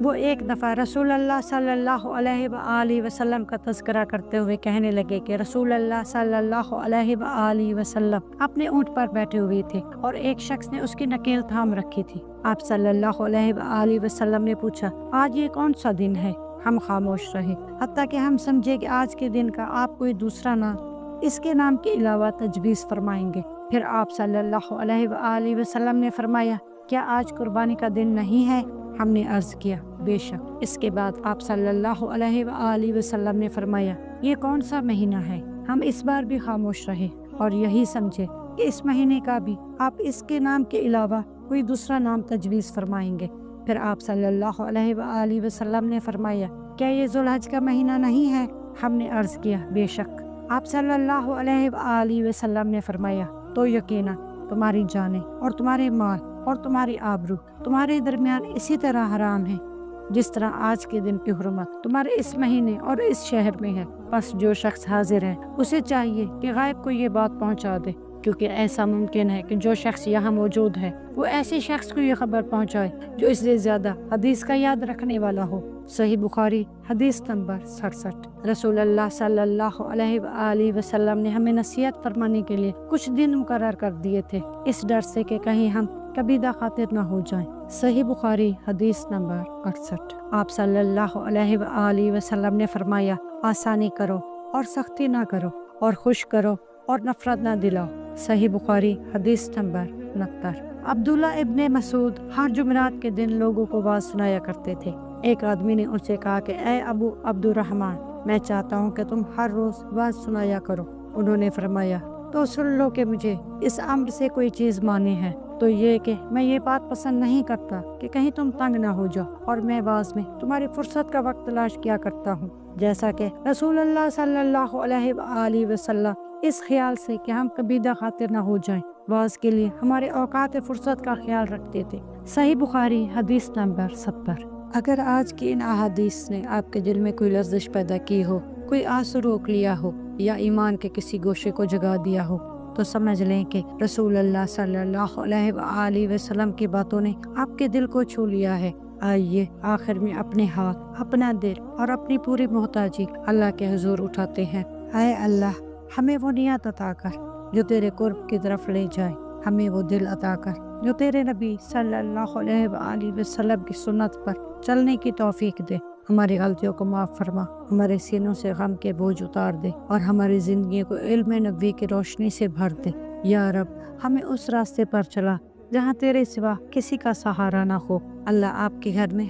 وہ ایک دفعہ رسول اللہ صلی اللہ علیہ وآلہ وسلم کا تذکرہ کرتے ہوئے کہنے لگے کہ رسول اللہ صلی اللہ علیہ وآلہ وسلم اپنے اونٹ پر بیٹھے ہوئے تھے اور ایک شخص نے اس کی نکیل تھام رکھی تھی۔ آپ صلی اللہ علیہ وآلہ وسلم نے پوچھا، آج یہ کون سا دن ہے؟ ہم خاموش رہے حتیٰ کہ ہم سمجھے کہ آج کے دن کا آپ کوئی دوسرا نام اس کے نام کے علاوہ تجویز فرمائیں گے۔ پھر آپ صلی اللہ علیہ وآلہ وسلم نے فرمایا، کیا آج قربانی کا دن نہیں ہے؟ ہم نے عرض کیا، بے شک۔ اس کے بعد آپ صلی اللہ علیہ وآلہ وسلم نے فرمایا، یہ کون سا مہینہ ہے؟ ہم اس بار بھی خاموش رہے اور یہی سمجھے کہ اس مہینے کا بھی آپ اس کے نام کے علاوہ کوئی دوسرا نام تجویز فرمائیں گے۔ پھر آپ صلی اللہ علیہ وآلہ وسلم نے فرمایا، کیا یہ ذوالحج کا مہینہ نہیں ہے؟ ہم نے عرض کیا، بے شک۔ آپ صلی اللہ علیہ وآلہ وسلم نے فرمایا، تو یقینا تمہاری جانیں اور تمہارے مال اور تمہاری آبرو تمہارے درمیان اسی طرح حرام ہے جس طرح آج کے دن کی حرمت تمہارے اس مہینے اور اس شہر میں ہے۔ بس جو شخص حاضر ہے اسے چاہیے کہ غائب کو یہ بات پہنچا دے، کیونکہ ایسا ممکن ہے کہ جو شخص یہاں موجود ہے وہ ایسے شخص کو یہ خبر پہنچائے جو اس سے زیادہ حدیث کا یاد رکھنے والا ہو۔ صحیح بخاری حدیث نمبر 67۔ رسول اللہ صلی اللہ علیہ وآلہ وسلم نے ہمیں نصیحت فرمانے کے لیے کچھ دن مقرر کر دیے تھے، اس ڈر سے کہ کہیں ہم کبیدہ خاطر نہ ہو جائیں۔ صحیح بخاری حدیث نمبر 68۔ آپ صلی اللہ علیہ وآلہ وسلم نے فرمایا، آسانی کرو اور سختی نہ کرو، اور خوش کرو اور نفرت نہ دلاؤ۔ صحیح بخاری حدیث نمبر 69۔ عبداللہ ابن مسعود ہر جمعرات کے دن لوگوں کو واز سنایا کرتے تھے۔ ایک آدمی نے ان سے کہا کہ اے ابو عبد الرحمن، میں چاہتا ہوں کہ تم ہر روز واز سنایا کرو۔ انہوں نے فرمایا، تو سن لو کہ مجھے اس امر سے کوئی چیز مانی ہے، تو یہ کہ میں یہ بات پسند نہیں کرتا کہ کہیں تم تنگ نہ ہو جاؤ، اور میں واز میں تمہاری فرصت کا وقت تلاش کیا کرتا ہوں، جیسا کہ رسول اللہ صلی اللہ علیہ وآلہ وسلم اس خیال سے کہ ہم کبیدہ خاطر نہ ہو جائیں واز کے لیے ہمارے اوقات فرصت کا خیال رکھتے تھے۔ صحیح بخاری حدیث نمبر 70۔ اگر آج کی ان احادیث نے آپ کے دل میں کوئی لرزش پیدا کی ہو، کوئی آنسو روک لیا ہو، یا ایمان کے کسی گوشے کو جگا دیا ہو، تو سمجھ لیں کہ رسول اللہ صلی اللہ علیہ وآلہ وسلم کی باتوں نے آپ کے دل کو چھو لیا ہے۔ آئیے آخر میں اپنے ہاتھ، اپنا دل اور اپنی پوری محتاجی اللہ کے حضور اٹھاتے ہیں۔ اے اللہ، ہمیں وہ نیت عطا کر جو تیرے قرب کی طرف لے جائے، ہمیں وہ دل عطا کر جو تیرے نبی صلی اللہ علیہ وآلہ وسلم کی سنت پر چلنے کی توفیق دے۔ ہماری غلطیوں کو معاف فرما، ہمارے سینوں سے غم کے بوجھ اتار دے، اور ہماری زندگی کو علم نبوی کی روشنی سے بھر دے۔ یا رب، ہمیں اس راستے پر چلا جہاں تیرے سوا کسی کا سہارا نہ ہو۔ اللہ آپ کے گھر میں